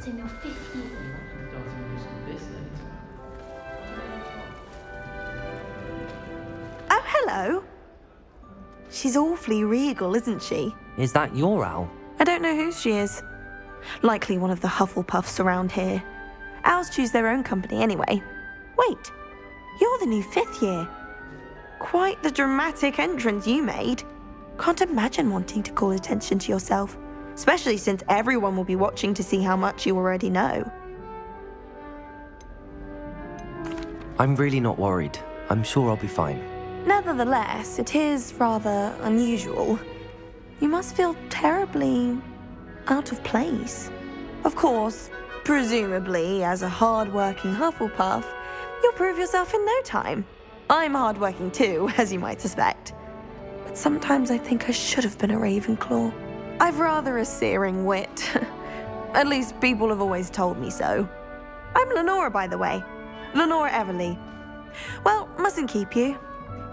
in your 5th year. Oh, hello. She's awfully regal, isn't she? Is that your owl? I don't know who she is. Likely one of the Hufflepuffs around here. Owls choose their own company anyway. Wait, you're the new 5th year. Quite the dramatic entrance you made. Can't imagine wanting to call attention to yourself, especially since everyone will be watching to see how much you already know. I'm really not worried. I'm sure I'll be fine. Nevertheless, it is rather unusual. You must feel terribly out of place. Of course, presumably, as a hard-working Hufflepuff, you'll prove yourself in no time. I'm hard-working too, as you might suspect. But sometimes I think I should have been a Ravenclaw. I've rather a searing wit. At least people have always told me so. I'm Lenora, by the way. Lenora Everly. Well, mustn't keep you.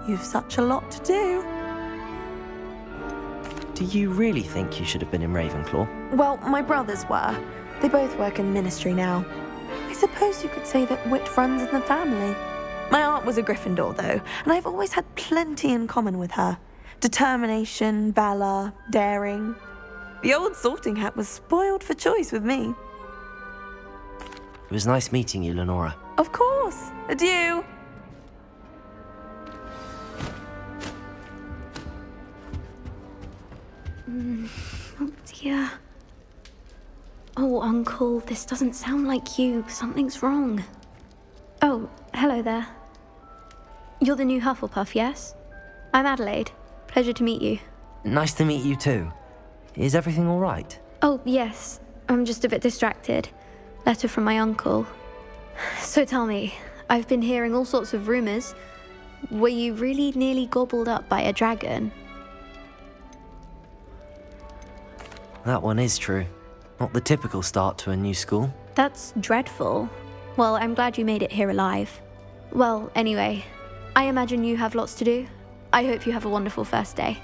You've such a lot to do. Do you really think you should have been in Ravenclaw? Well, my brothers were. They both work in ministry now. I suppose you could say that wit runs in the family. My aunt was a Gryffindor, though, and I've always had plenty in common with her. Determination, valor, daring. The old sorting hat was spoiled for choice with me. It was nice meeting you, Lenora. Of course. Adieu. Oh dear. Oh, Uncle, this doesn't sound like you. Something's wrong. Oh, hello there. You're the new Hufflepuff, yes? I'm Adelaide. Pleasure to meet you. Nice to meet you too. Is everything all right? Oh, yes. I'm just a bit distracted. Letter from my uncle. So tell me, I've been hearing all sorts of rumors. Were you really nearly gobbled up by a dragon? That one is true. Not the typical start to a new school. That's dreadful. Well, I'm glad you made it here alive. Well, anyway, I imagine you have lots to do. I hope you have a wonderful first day.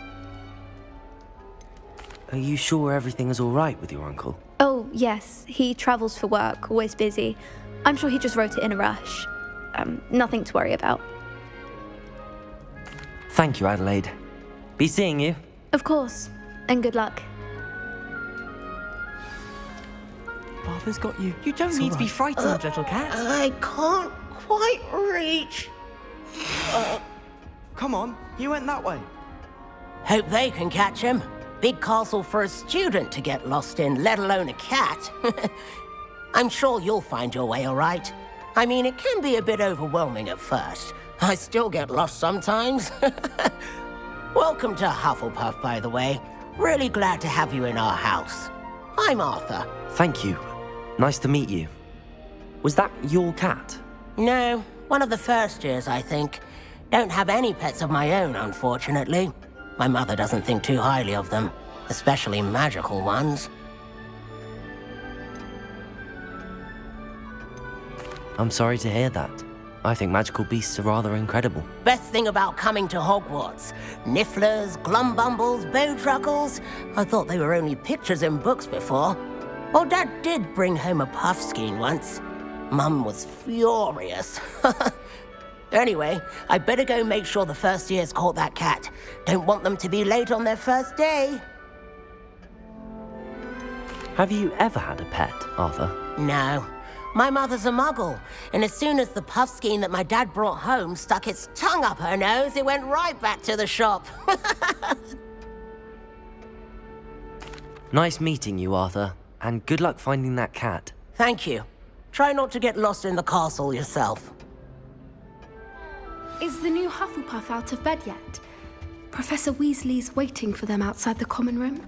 Are you sure everything is all right with your uncle? Oh, yes. He travels for work, always busy. I'm sure he just wrote it in a rush. Nothing to worry about. Thank you, Adelaide. Be seeing you. Of course. And good luck. Father's got you. You don't need to be frightened, little cat. I can't quite reach. Come on, he went that way. Hope they can catch him. Big castle for a student to get lost in, let alone a cat. I'm sure you'll find your way all right. I mean, it can be a bit overwhelming at first. I still get lost sometimes. Welcome to Hufflepuff, by the way. Really glad to have you in our house. I'm Arthur. Thank you. Nice to meet you. Was that your cat? No, one of the first years, I think. Don't have any pets of my own, unfortunately. My mother doesn't think too highly of them, especially magical ones. I'm sorry to hear that. I think magical beasts are rather incredible. Best thing about coming to Hogwarts. Nifflers, Glumbumbles, Bowtruckles. I thought they were only pictures in books before. Well, Dad did bring home a puffskein once. Mum was furious. Anyway, I better go make sure the first years caught that cat. Don't want them to be late on their first day. Have you ever had a pet, Arthur? No. My mother's a muggle, and as soon as the puffskein that my dad brought home stuck its tongue up her nose, it went right back to the shop. Nice meeting you, Arthur, and good luck finding that cat. Thank you. Try not to get lost in the castle yourself. Is the new Hufflepuff out of bed yet? Professor Weasley's waiting for them outside the common room.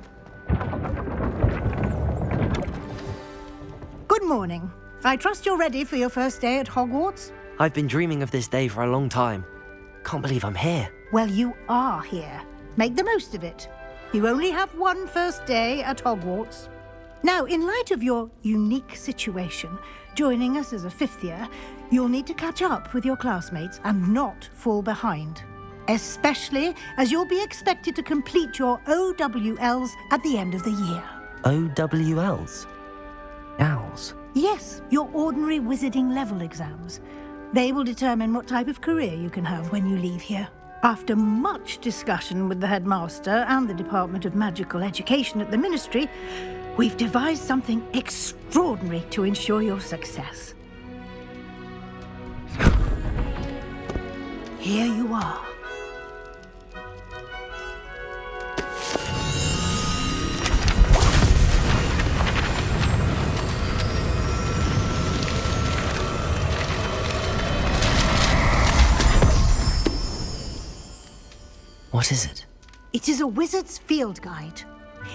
Good morning. I trust you're ready for your first day at Hogwarts? I've been dreaming of this day for a long time. Can't believe I'm here. Well, you are here. Make the most of it. You only have one first day at Hogwarts. Now, in light of your unique situation, joining us as a 5th year, you'll need to catch up with your classmates and not fall behind. Especially as you'll be expected to complete your OWLs at the end of the year. OWLs? Owls? Yes, your ordinary wizarding level exams. They will determine what type of career you can have when you leave here. After much discussion with the headmaster and the Department of Magical Education at the Ministry, we've devised something extraordinary to ensure your success. Here you are. What is it? It is a wizard's field guide.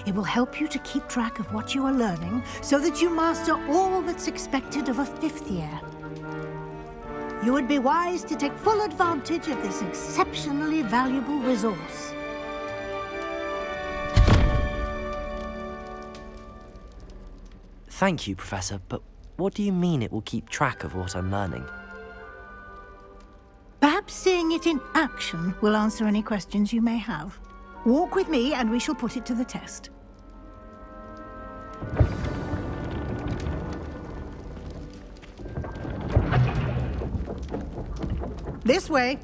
It will help you to keep track of what you are learning so that you master all that's expected of a 5th year. You would be wise to take full advantage of this exceptionally valuable resource. Thank you, Professor, but what do you mean it will keep track of what I'm learning? Perhaps seeing it in action will answer any questions you may have. Walk with me and we shall put it to the test. This way.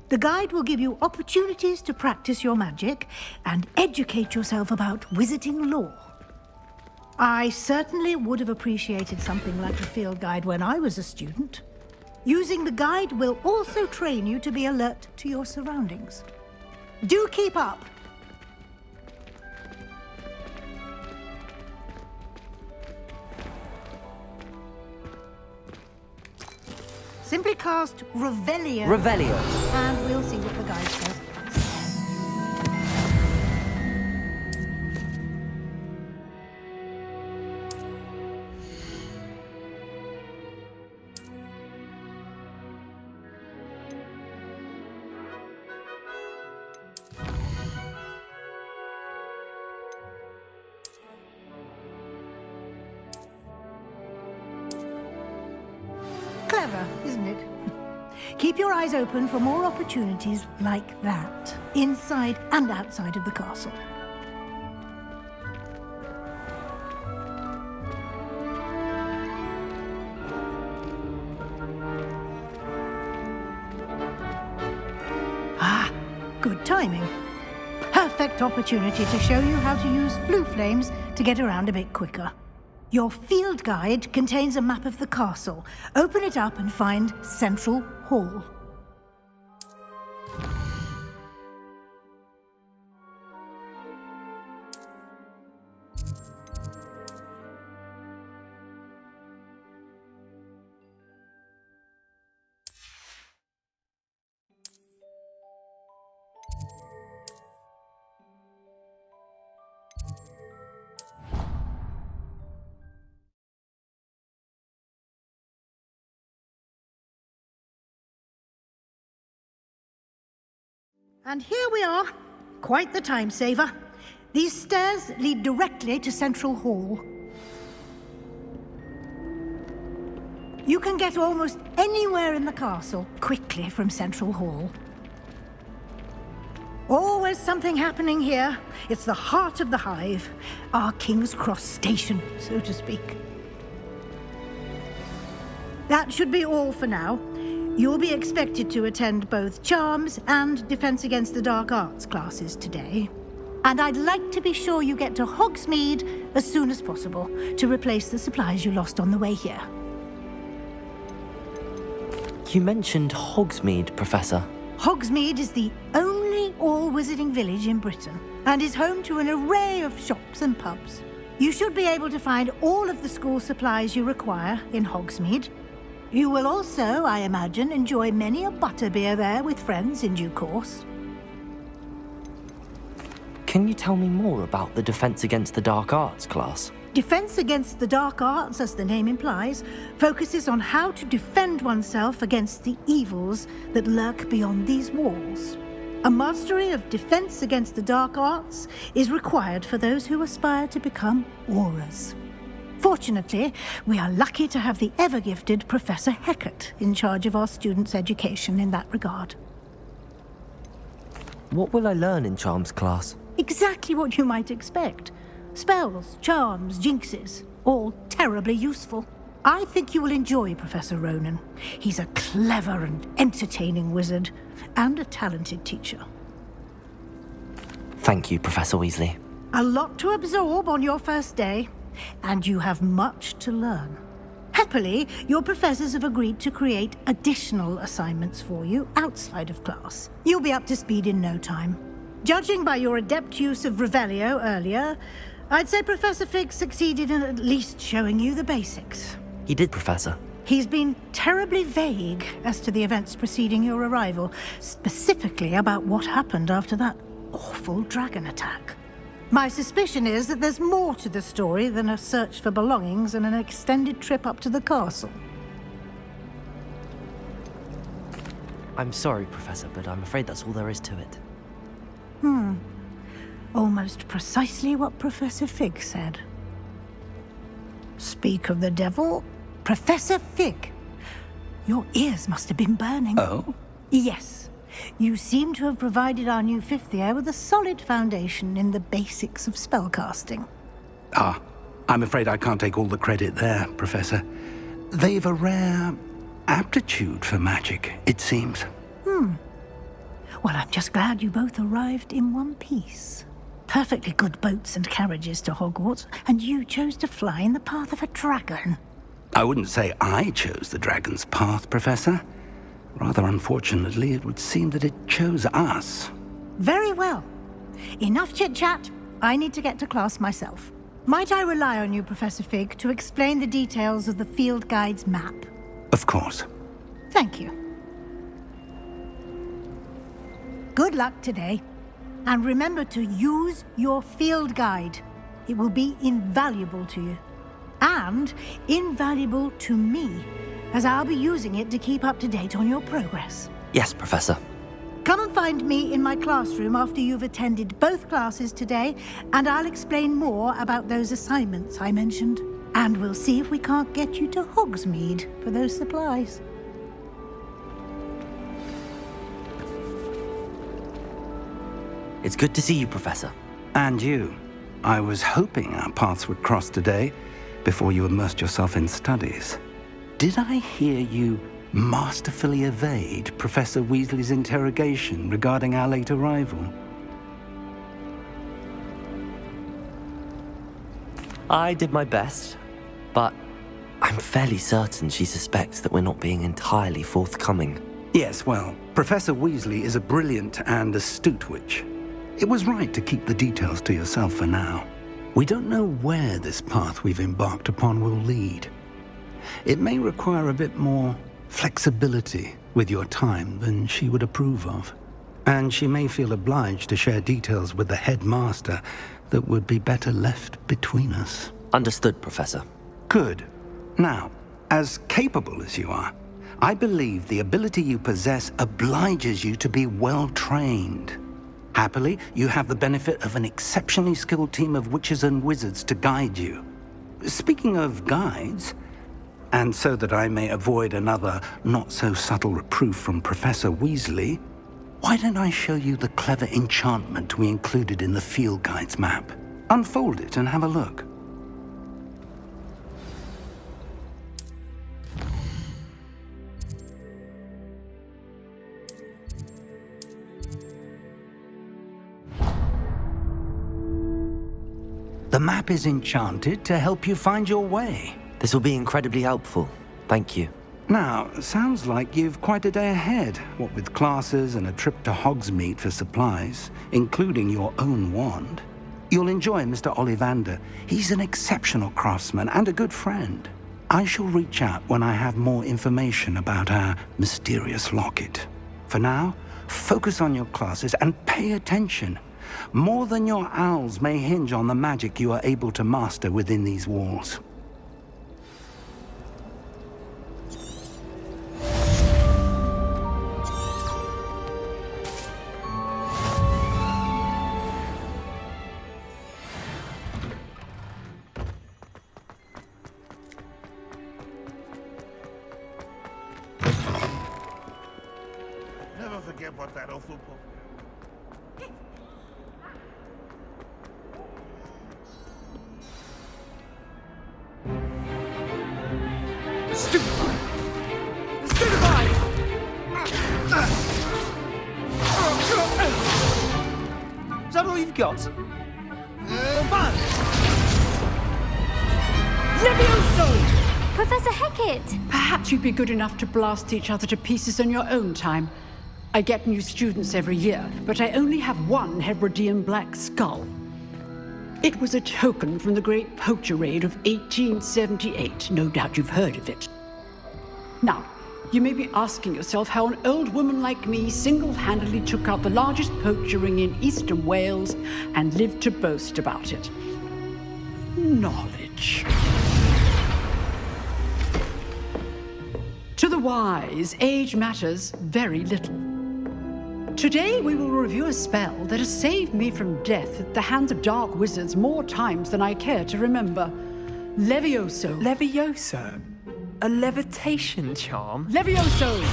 The guide will give you opportunities to practice your magic and educate yourself about wizarding lore. I certainly would have appreciated something like a field guide when I was a student. Using the guide will also train you to be alert to your surroundings. Do keep up! Simply cast Revelio. Revelio. And we'll see what the guide says. Clever, isn't it? Keep your eyes open for more opportunities like that, inside and outside of the castle. Ah, good timing. Perfect opportunity to show you how to use flue flames to get around a bit quicker. Your field guide contains a map of the castle. Open it up and find Central Hall. And here we are. Quite the time saver. These stairs lead directly to Central Hall. You can get almost anywhere in the castle quickly from Central Hall. Always something happening here. It's the heart of the hive, our King's Cross station, so to speak. That should be all for now. You'll be expected to attend both Charms and Defense Against the Dark Arts classes today. And I'd like to be sure you get to Hogsmeade as soon as possible to replace the supplies you lost on the way here. You mentioned Hogsmeade, Professor. Hogsmeade is the only all-wizarding village in Britain and is home to an array of shops and pubs. You should be able to find all of the school supplies you require in Hogsmeade. You will also, I imagine, enjoy many a butterbeer there with friends in due course. Can you tell me more about the Defense Against the Dark Arts class? Defense Against the Dark Arts, as the name implies, focuses on how to defend oneself against the evils that lurk beyond these walls. A mastery of Defense Against the Dark Arts is required for those who aspire to become Aurors. Fortunately, we are lucky to have the ever-gifted Professor Hecat in charge of our students' education in that regard. What will I learn in Charms class? Exactly what you might expect. Spells, charms, jinxes, all terribly useful. I think you will enjoy Professor Ronan. He's a clever and entertaining wizard, and a talented teacher. Thank you, Professor Weasley. A lot to absorb on your first day, and you have much to learn. Happily, your professors have agreed to create additional assignments for you outside of class. You'll be up to speed in no time. Judging by your adept use of Revelio earlier, I'd say Professor Fig succeeded in at least showing you the basics. He did, Professor. He's been terribly vague as to the events preceding your arrival, specifically about what happened after that awful dragon attack. My suspicion is that there's more to the story than a search for belongings and an extended trip up to the castle. I'm sorry, Professor, but I'm afraid that's all there is to it. Almost precisely what Professor Fig said. Speak of the devil, Professor Fig. Your ears must have been burning. Oh? Yes. You seem to have provided our new fifth year with a solid foundation in the basics of spellcasting. Ah, I'm afraid I can't take all the credit there, Professor. They've a rare aptitude for magic, it seems. Well, I'm just glad you both arrived in one piece. Perfectly good boats and carriages to Hogwarts, and you chose to fly in the path of a dragon. I wouldn't say I chose the dragon's path, Professor. Rather unfortunately, it would seem that it chose us. Very well. Enough chit-chat. I need to get to class myself. Might I rely on you, Professor Fig, to explain the details of the field guide's map? Of course. Thank you. Good luck today. And remember to use your field guide. It will be invaluable to you. And invaluable to me, as I'll be using it to keep up to date on your progress. Yes, Professor. Come and find me in my classroom after you've attended both classes today, and I'll explain more about those assignments I mentioned. And we'll see if we can't get you to Hogsmeade for those supplies. It's good to see you, Professor. And you. I was hoping our paths would cross today, before you immersed yourself in studies. Did I hear you masterfully evade Professor Weasley's interrogation regarding our late arrival? I did my best, but I'm fairly certain she suspects that we're not being entirely forthcoming. Yes, well, Professor Weasley is a brilliant and astute witch. It was right to keep the details to yourself for now. We don't know where this path we've embarked upon will lead. It may require a bit more flexibility with your time than she would approve of. And she may feel obliged to share details with the headmaster that would be better left between us. Understood, Professor. Good. Now, as capable as you are, I believe the ability you possess obliges you to be well trained. Happily, you have the benefit of an exceptionally skilled team of witches and wizards to guide you. Speaking of guides, and so that I may avoid another not-so-subtle reproof from Professor Weasley, why don't I show you the clever enchantment we included in the field guide's map? Unfold it and have a look. The map is enchanted to help you find your way. This will be incredibly helpful. Thank you. Now, sounds like you've quite a day ahead, what with classes and a trip to Hogsmeade for supplies, including your own wand. You'll enjoy Mr. Ollivander. He's an exceptional craftsman and a good friend. I shall reach out when I have more information about our mysterious locket. For now, focus on your classes and pay attention. More than your owls may hinge on the magic you are able to master within these walls. Never forget what that awful book. that all you've got? Levioso! Professor Hecat! Perhaps you'd be good enough to blast each other to pieces in your own time. I get new students every year, but I only have one Hebridean black skull. It was a token from the Great Poacher Raid of 1878. No doubt you've heard of it. Now, you may be asking yourself how an old woman like me single-handedly took out the largest poacher ring in eastern Wales and lived to boast about it. Knowledge. To the wise, age matters very little. Today we will review a spell that has saved me from death at the hands of dark wizards more times than I care to remember. Levioso. Levioso? A levitation charm? Levioso!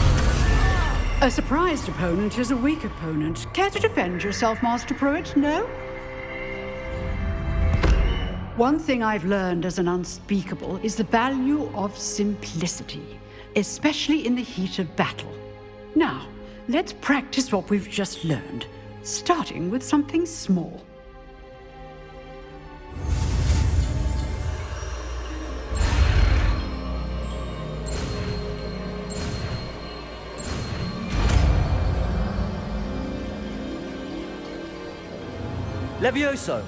A surprised opponent is a weak opponent. Care to defend yourself, Master Pruitt? No? One thing I've learned as an unspeakable is the value of simplicity, especially in the heat of battle. Now, let's practice what we've just learned, starting with something small. Levioso!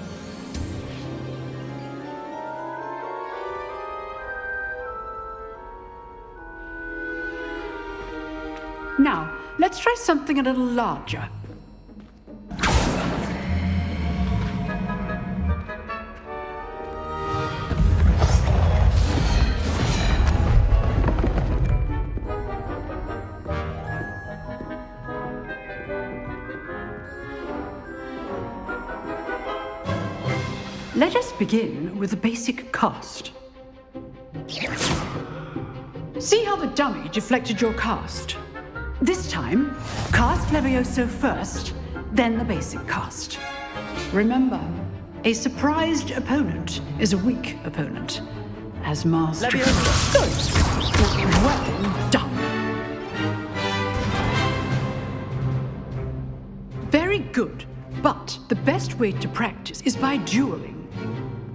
Now, let's try something a little larger. Let us begin with the basic cast. See how the dummy deflected your cast? This time, cast Levioso first, then the basic cast. Remember, a surprised opponent is a weak opponent. As Master... Levioso! Good! Well done! Very good, but the best way to practice is by dueling.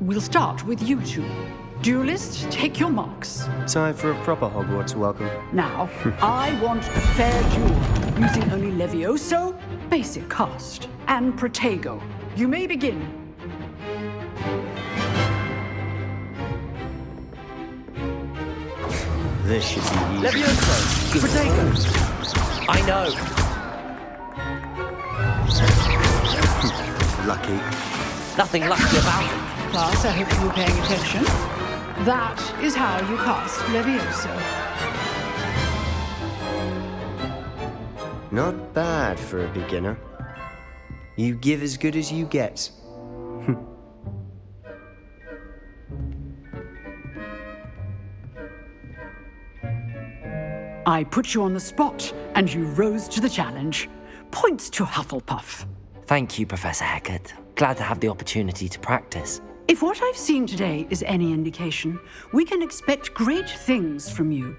We'll start with you two. Duelists, take your marks. Time for a proper Hogwarts welcome. Now, I want a fair duel, using only Levioso, basic cast, and Protego. You may begin. This should be easy. Levioso! Protego! I know! Lucky. Nothing lucky about it. Class, I hope you were paying attention. That is how you cast Levioso. Not bad for a beginner. You give as good as you get. I put you on the spot, and you rose to the challenge. Points to Hufflepuff. Thank you, Professor Hecat. Glad to have the opportunity to practice. If what I've seen today is any indication, we can expect great things from you.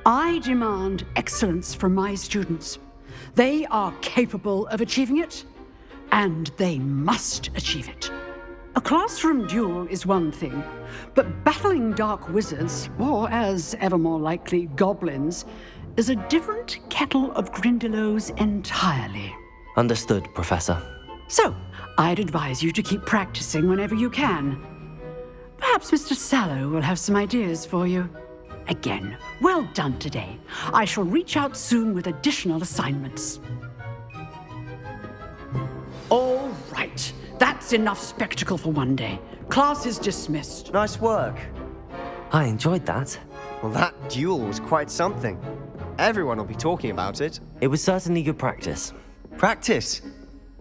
I demand excellence from my students. They are capable of achieving it, and they must achieve it. A classroom duel is one thing, but battling dark wizards, or as ever more likely, goblins, is a different kettle of Grindylows entirely. Understood, Professor. So, I'd advise you to keep practicing whenever you can. Perhaps Mr. Sallow will have some ideas for you. Again, well done today. I shall reach out soon with additional assignments. All right. That's enough spectacle for one day. Class is dismissed. Nice work. I enjoyed that. Well, that duel was quite something. Everyone will be talking about it. It was certainly good practice. Practice?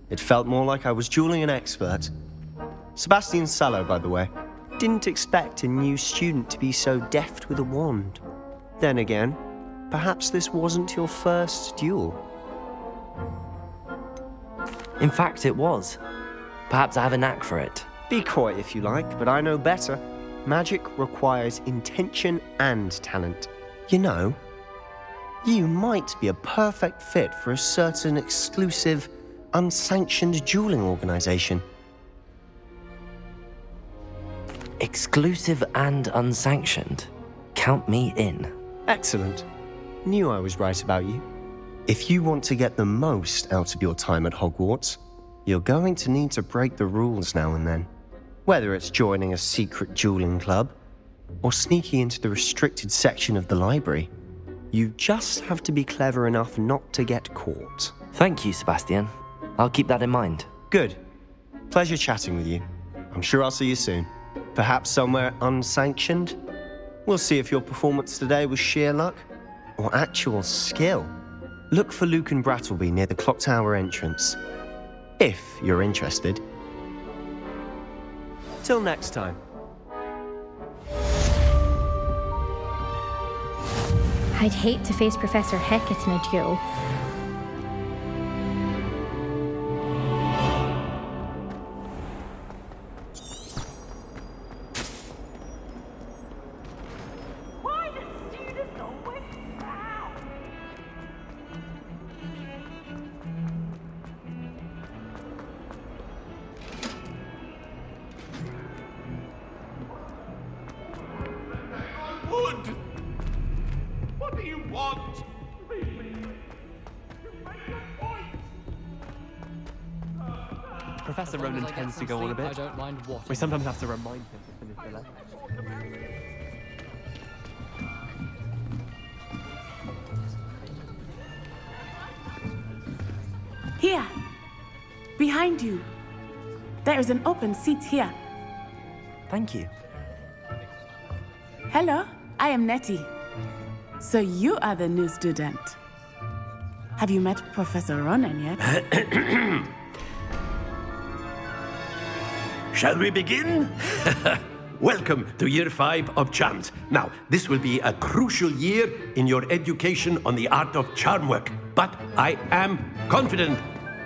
It felt more like I was dueling an expert. Sebastian Sallow, by the way. Didn't expect a new student to be so deft with a wand. Then again, perhaps this wasn't your first duel. In fact, it was. Perhaps I have a knack for it. Be coy if you like, but I know better. Magic requires intention and talent. You know, you might be a perfect fit for a certain exclusive, unsanctioned dueling organization. Exclusive and unsanctioned. Count me in. Excellent. Knew I was right about you. If you want to get the most out of your time at Hogwarts, you're going to need to break the rules now and then. Whether it's joining a secret dueling club, or sneaking into the restricted section of the library, you just have to be clever enough not to get caught. Thank you, Sebastian. I'll keep that in mind. Good. Pleasure chatting with you. I'm sure I'll see you soon. Perhaps somewhere unsanctioned? We'll see if your performance today was sheer luck or actual skill. Look for Luke and Brattleby near the clock tower entrance, if you're interested. Till next time. I'd hate to face Professor Hecat in a duel. Wood! What do you want? Professor Ronan tends to go on a bit. I don't mind what. We sometimes have to remind him to finish the lesson. Here! Behind you! There is an open seat here. Thank you. Hello, I am Nettie. So you are the new student. Have you met Professor Ronan yet? Shall we begin? Welcome to Year 5 of Charms. Now, this will be a crucial year in your education on the art of charm work. But I am confident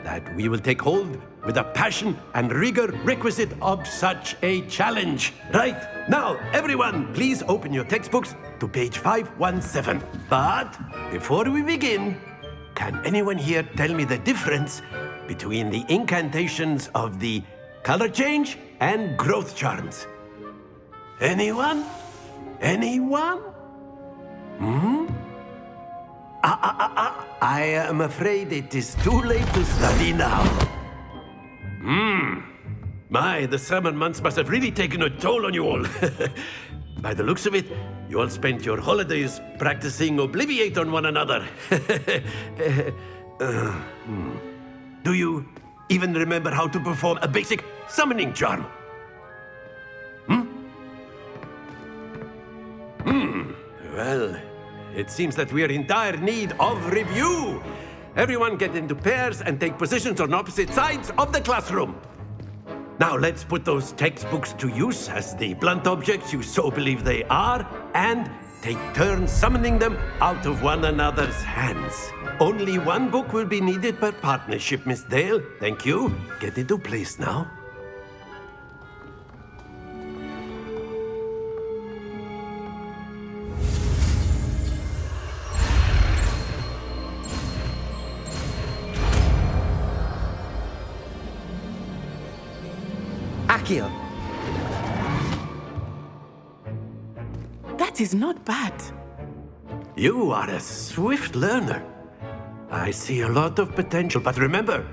that we will take hold with the passion and rigor requisite of such a challenge. Right, now, everyone, please open your textbooks to page 517. But before we begin, can anyone here tell me the difference between the incantations of the color change and growth charms? Anyone? Anyone? I am afraid it is too late to study now. My, the summer months must have really taken a toll on you all. By the looks of it, you all spent your holidays practicing Obliviate on one another. Do you even remember how to perform a basic summoning charm? Well, it seems that we are in dire need of review. Everyone get into pairs and take positions on opposite sides of the classroom. Now let's put those textbooks to use as the blunt objects you so believe they are, and take turns summoning them out of one another's hands. Only one book will be needed per partnership, Miss Dale. Thank you. Get into place now. Accio. That is not bad. You are a swift learner. I see a lot of potential, but remember,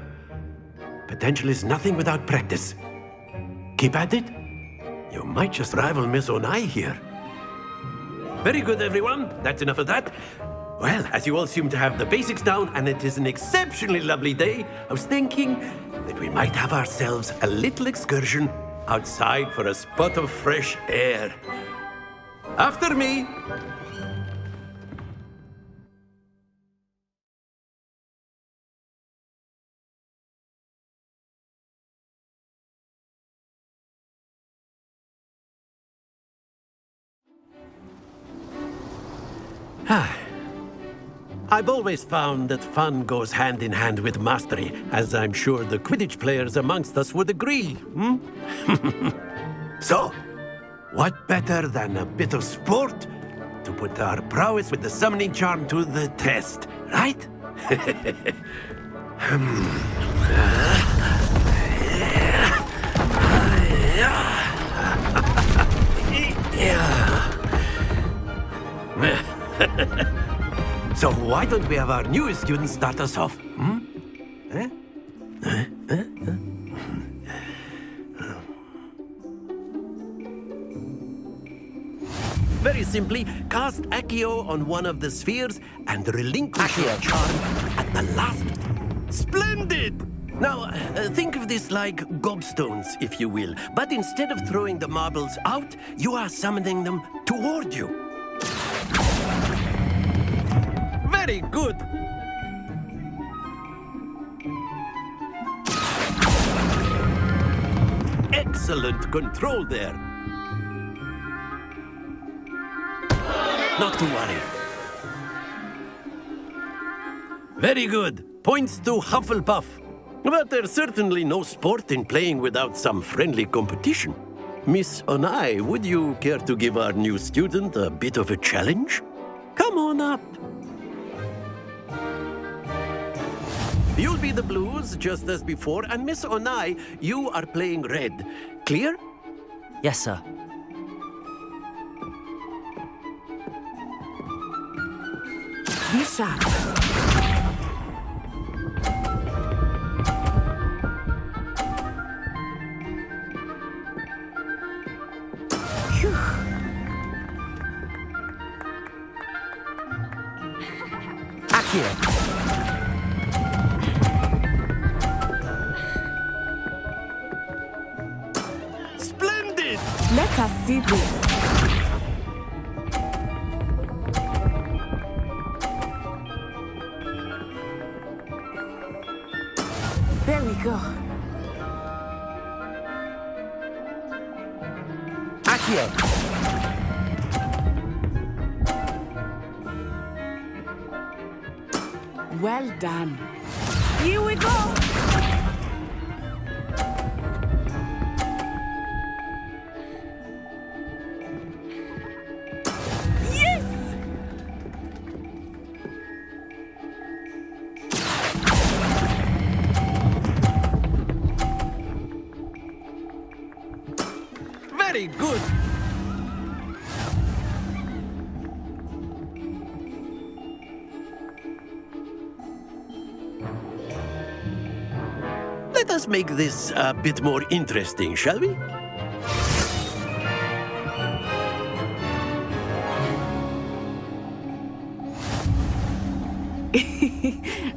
potential is nothing without practice. Keep at it. You might just rival Miss Onai here. Very good, everyone. That's enough of that. Well, as you all seem to have the basics down, and it is an exceptionally lovely day, I was thinking that we might have ourselves a little excursion outside for a spot of fresh air. After me. I've always found that fun goes hand in hand with mastery, as I'm sure the Quidditch players amongst us would agree. So, what better than a bit of sport to put our prowess with the summoning charm to the test, right? So why don't we have our newest student start us off? Hmm? Eh? Very simply, cast Accio on one of the spheres and relinquish your charm at the last. Splendid! Now, think of this like gobstones, if you will. But instead of throwing the marbles out, you are summoning them toward you. Very good! Excellent control there. Not to worry. Very good. Points to Hufflepuff. But there's certainly no sport in playing without some friendly competition. Miss Onai, would you care to give our new student a bit of a challenge? Come on up. You'll be the blues, just as before, and Miss Onai, you are playing red. Clear? Yes, sir. Be sharp. Phew. Accio. Splendid! Let us see this. There we go. Accio. Well done. Here we go. Yes! Very good! Let us make this a bit more interesting, shall we?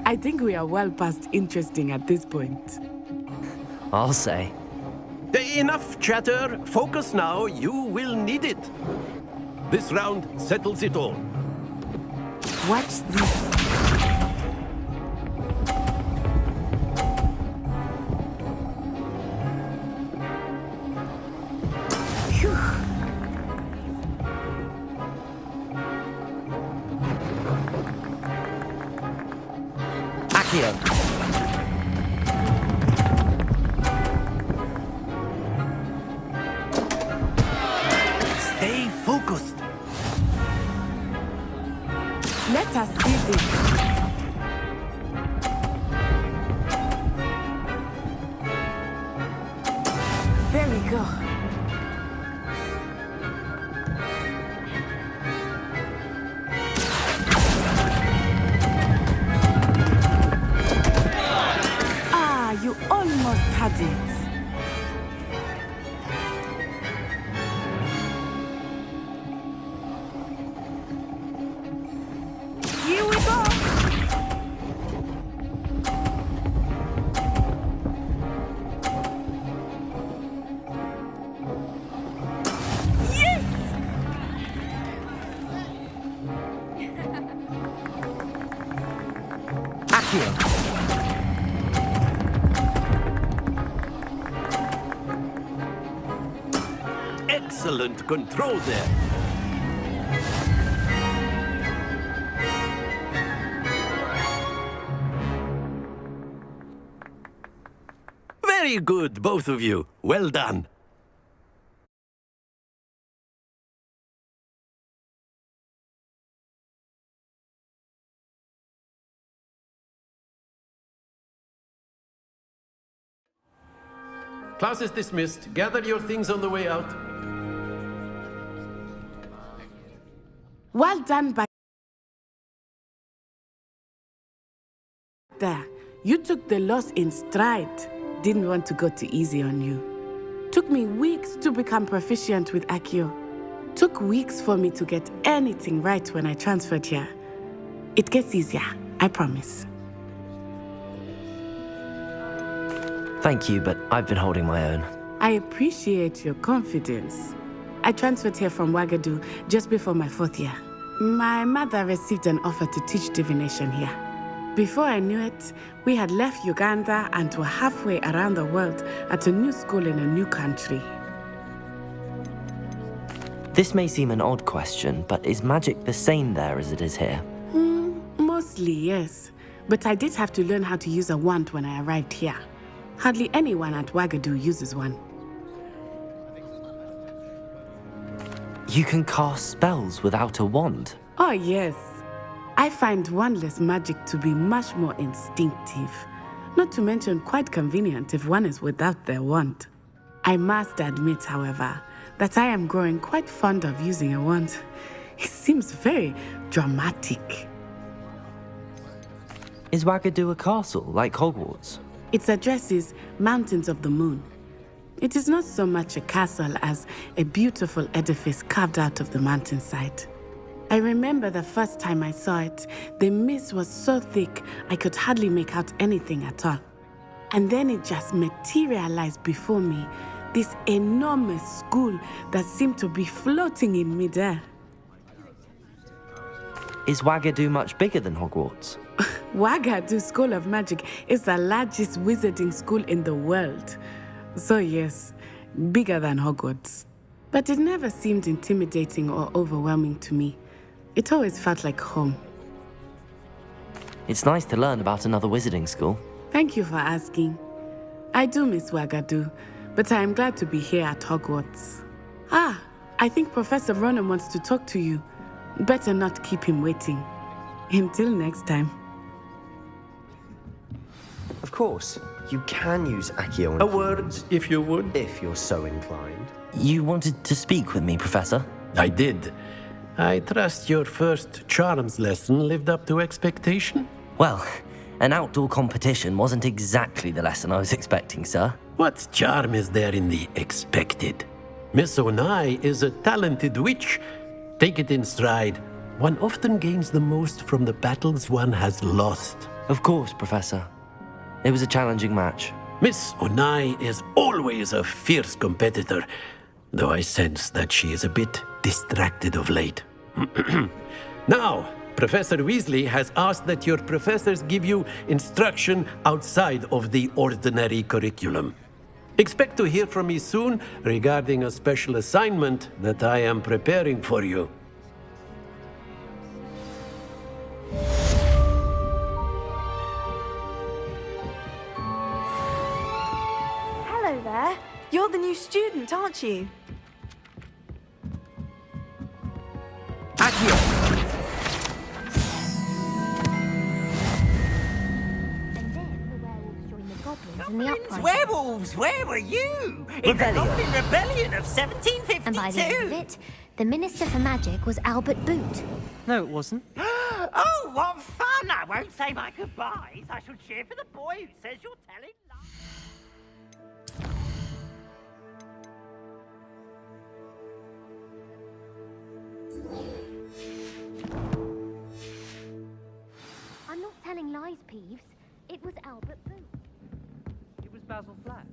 I think we are well past interesting at this point. I'll say. Enough chatter. Focus now. You will need it. This round settles it all. Watch this. Phew. Accio. Stay focused. Let us see this. There we go. Ah, you almost had it. Here we go. Yes! Accio. Excellent control there. Very good, both of you. Well done. class is dismissed. Gather your things on the way out. Well done by... There. You took the loss in stride. Didn't want to go too easy on you. Took me weeks to become proficient with Accio. Took weeks for me to get anything right when I transferred here. It gets easier, I promise. Thank you, but I've been holding my own. I appreciate your confidence. I transferred here from Ouagadougou just before my 4th year. My mother received an offer to teach divination here. Before I knew it, we had left Uganda and were halfway around the world at a new school in a new country. This may seem an odd question, but is magic the same there as it is here? Mostly, yes. But I did have to learn how to use a wand when I arrived here. Hardly anyone at Ouagadougou uses one. You can cast spells without a wand? Oh, yes. I find wandless magic to be much more instinctive. Not to mention quite convenient if one is without their wand. I must admit, however, that I am growing quite fond of using a wand. It seems very dramatic. Is Ouagadougou a castle, like HogWarts? Its address is Mountains of the Moon. It is not so much a castle as a beautiful edifice carved out of the mountainside. I remember the first time I saw it, the mist was so thick I could hardly make out anything at all. And then it just materialized before me, this enormous school that seemed to be floating in midair. Is Ouagadougou much bigger than HogWarts? Ouagadougou School of Magic is the largest wizarding school in the world. So yes, bigger than Hogwarts. But it never seemed intimidating or overwhelming to me. It always felt like home. It's nice to learn about another wizarding school. Thank you for asking. I do miss Ouagadougou, but I am glad to be here at Hogwarts. Ah, I think Professor Ronan wants to talk to you. Better not keep him waiting. Until next time. Of course, you can use Accio. A word, if you would. If you're so inclined. You wanted to speak with me, Professor? I did. I trust your first charms lesson lived up to expectation? Well, an outdoor competition wasn't exactly the lesson I was expecting, sir. What charm is there in the expected? Miss Onai is a talented witch. Take it in stride. One often gains the most from the battles one has lost. Of course, Professor. It was a challenging match. Miss Onai is always a fierce competitor, though I sense that she is a bit distracted of late. Now, Professor Weasley has asked that your professors give you instruction outside of the ordinary curriculum. Expect to hear from me soon regarding a special assignment that I am preparing for you. Hello there. You're the new student, aren't you? Werewolves, where were you? In the Goblin Rebellion of 1752! And by the end of it, the Minister for Magic was Albert Boot. No, it wasn't. Oh, what fun! I won't say my goodbyes. I shall cheer for the boy who says you're telling lies. I'm not telling lies, Peeves. It was Albert Boot. It was Basil Flat.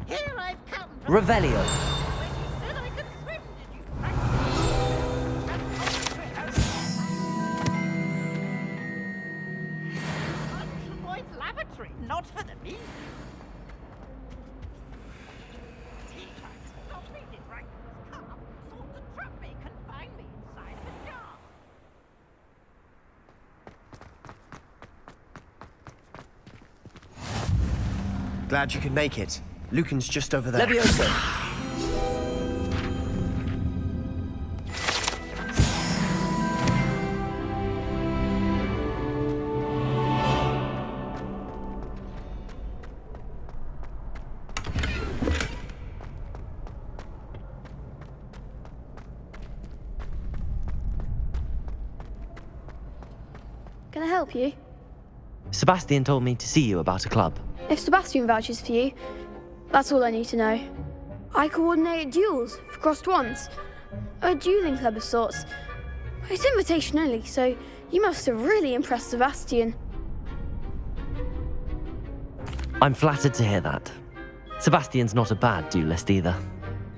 Here I've come to... Revelio. When you said I could swim, did you practice? That's boy's lavatory, not for the meat. Teacher, stop me, did right? Come, sort to trap me, confine me inside of a jar. Glad you could make it. Lucan's just over there. Levioso. Can I help you? Sebastian told me to see you about a club. If Sebastian vouches for you, that's all I need to know. I coordinate duels for crossed wands. A dueling club of sorts. It's invitation only, so you must have really impressed Sebastian. I'm flattered to hear that. Sebastian's not a bad duelist either.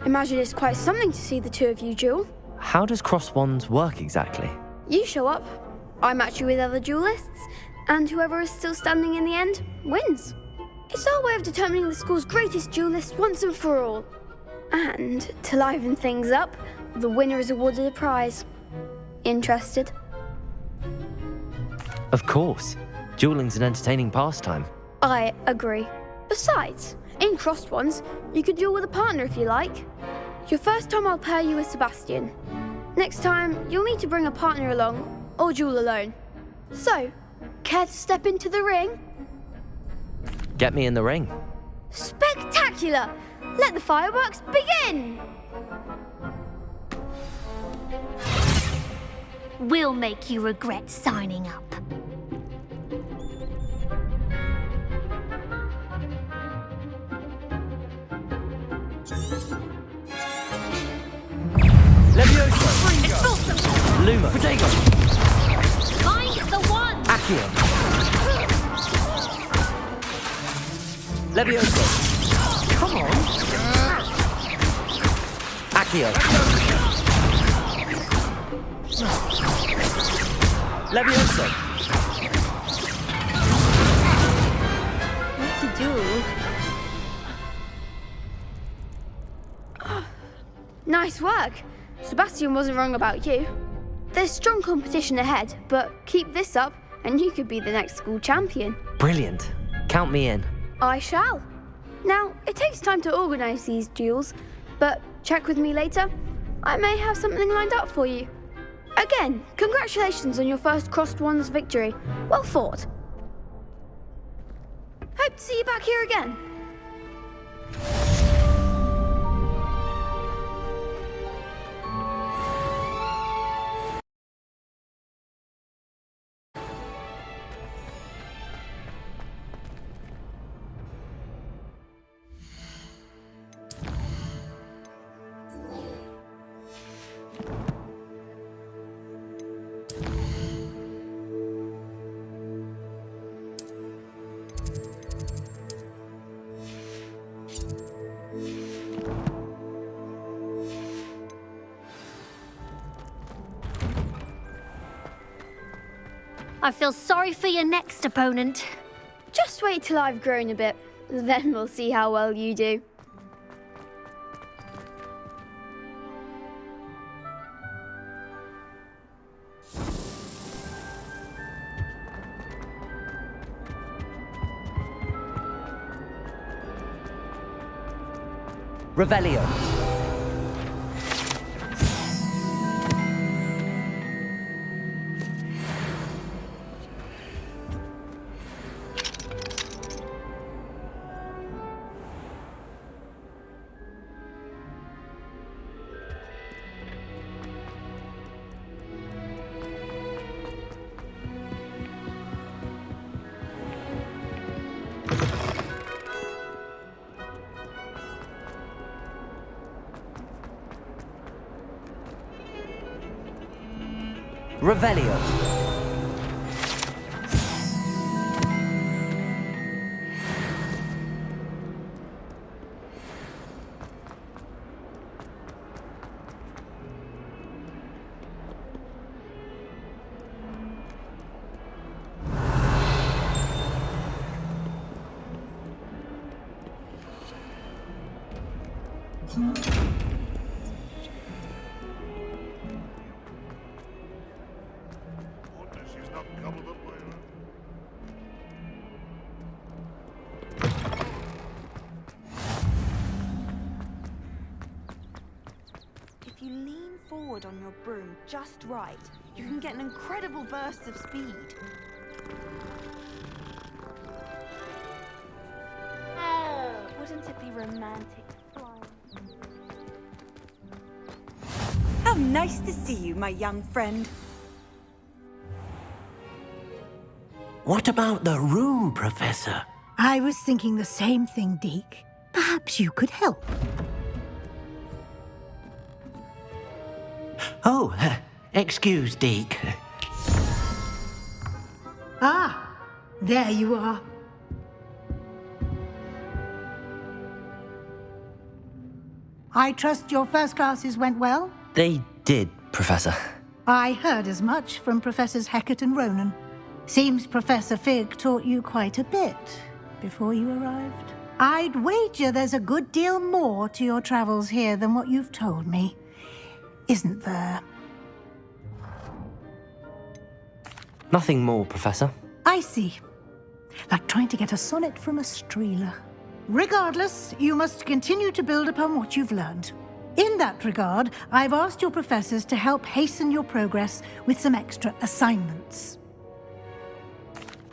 Imagine it's quite something to see the two of you duel. How does cross wands work exactly? You show up, I match you with other duelists, and whoever is still standing in the end wins. It's our way of determining the school's greatest duelist once and for all. And to liven things up, the winner is awarded a prize. Interested? Of course. Dueling's an entertaining pastime. I agree. Besides, in crossed ones, you could duel with a partner if you like. Your first time I'll pair you with Sebastian. Next time, you'll need to bring a partner along, or duel alone. So, care to step into the ring? Get me in the ring. Spectacular! Let the fireworks begin! We'll make you regret signing up. Levioso! Luma! Protego! Find the one! Accio! Levioso! Come on! Accio! Levioso! What to do? Nice work! Sebastian wasn't wrong about you. There's strong competition ahead, but keep this up and you could be the next school champion. Brilliant. Count me in. I shall. Now, it takes time to organise these duels, but check with me later. I may have something lined up for you. Again, congratulations on your first crossed wands victory. Well fought. Hope to see you back here again. I feel sorry for your next opponent. Just wait till I've grown a bit, then we'll see how well you do. Revelio. Revelio. If you lean forward on your broom just right, you can get an incredible burst of speed. Wouldn't it be romantic flying? How nice to see you, my young friend. What about the room, Professor? I was thinking the same thing, Deke. Perhaps you could help. Oh, excuse, Deke. Ah, there you are. I trust your first classes went well? They did, Professor. I heard as much from Professors Hecat and Ronan. Seems Professor Fig taught you quite a bit before you arrived. I'd wager there's a good deal more to your travels here than what you've told me, isn't there? Nothing more, Professor. I see. Like trying to get a sonnet from a streeler. Regardless, you must continue to build upon what you've learned. In that regard, I've asked your professors to help hasten your progress with some extra assignments.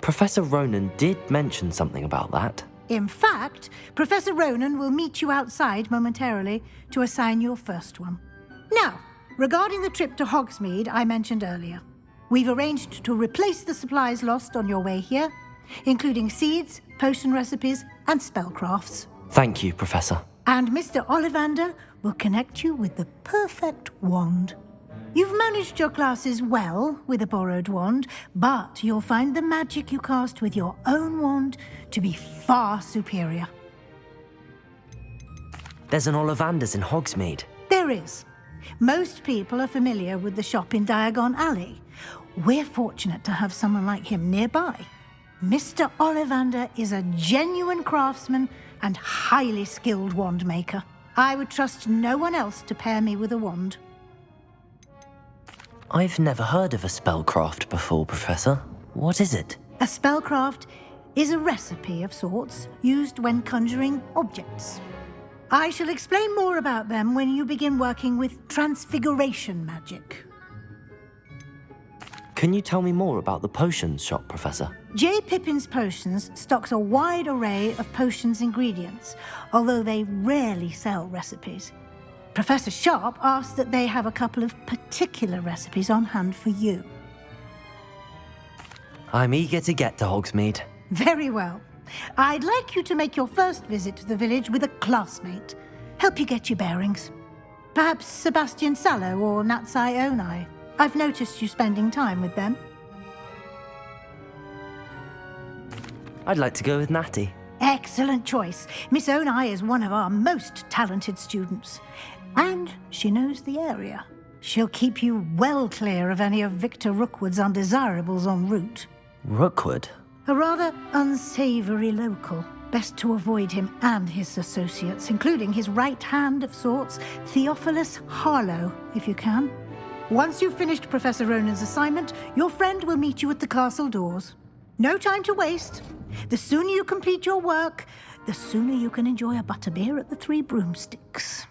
Professor Ronan did mention something about that. In fact, Professor Ronan will meet you outside momentarily to assign your first one. Now, regarding the trip to Hogsmeade I mentioned earlier, we've arranged to replace the supplies lost on your way here, including seeds, potion recipes, and spellcrafts. Thank you, Professor. And Mr. Ollivander will connect you with the perfect wand. You've managed your classes well with a borrowed wand, but you'll find the magic you cast with your own wand to be far superior. There's an Ollivander's in Hogsmeade. There is. Most people are familiar with the shop in Diagon Alley. We're fortunate to have someone like him nearby. Mr. Ollivander is a genuine craftsman and highly skilled wand maker. I would trust no one else to pair me with a wand. I've never heard of a spellcraft before, Professor. What is it? A spellcraft is a recipe of sorts used when conjuring objects. I shall explain more about them when you begin working with transfiguration magic. Can you tell me more about the potions shop, Professor? J. Pippin's Potions stocks a wide array of potions ingredients, although they rarely sell recipes. Professor Sharp asked that they have a couple of particular recipes on hand for you. I'm eager to get to Hogsmeade. Very well. I'd like you to make your first visit to the village with a classmate. Help you get your bearings. Perhaps Sebastian Sallow or Natsai Onai. I've noticed you spending time with them. I'd like to go with Natty. Excellent choice. Miss Onai is one of our most talented students. And she knows the area. She'll keep you well clear of any of Victor Rookwood's undesirables en route. Rookwood? A rather unsavory local. Best to avoid him and his associates, including his right hand of sorts, Theophilus Harlow, if you can. Once you've finished Professor Ronan's assignment, your friend will meet you at the castle doors. No time to waste. The sooner you complete your work, the sooner you can enjoy a butterbeer at the Three Broomsticks.